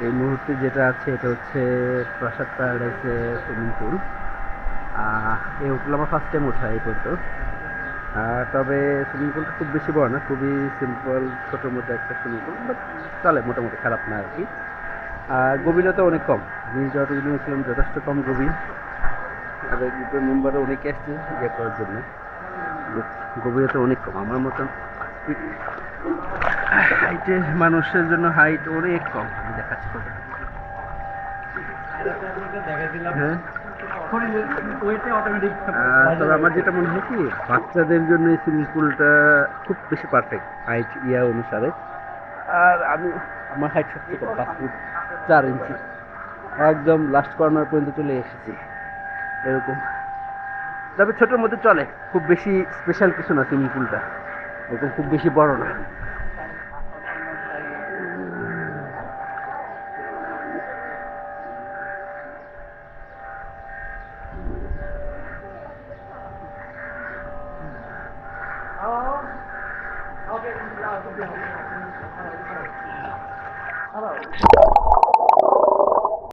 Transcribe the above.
এই মুহূর্তে যেটা আছে এটা হচ্ছে প্রাসাদ প্যারাডাইসের সুইমিং পুল। এই হোটেল আমার ফার্স্ট টাইম ওঠা এই পর্যন্ত। তবে সুইমিং পুলটা খুব বেশি বড় না, খুবই সিম্পল ছোটোর মধ্যে একটা সুইমিং পুল, বাট চলে, মোটামুটি খারাপ না আর কি। আর গভীরতা অনেক কম, আমি যতটুকু নিয়েছিলাম যথেষ্ট কম গভীর। আর এই গ্রুপের মেম্বারও অনেকে আসছে ইয়ে করার জন্য। গভীরতা অনেক কম, আমার মতন হাইটের মানুষের জন্য হাইট অনেক কম। আমি দেখাচ্ছি কত। হ্যাঁ, তবে আমার যেটা মনে হয় কি, বাচ্চাদের জন্য এই সুইমিং পুলটা খুব বেশি পারফেক্ট হাইট ইয়া অনুসারে। আর আমার হাইট সবচেয়ে কম, 5 ফুট 4 ইঞ্চি, একদম লাস্ট কর্নার পর্যন্ত চলে এসেছি এরকম। তবে ছোটোর মধ্যে চলে, খুব বেশি স্পেশাল কিছু না সুইমিং পুলটা, এরকম খুব বেশি বড় না। Hello.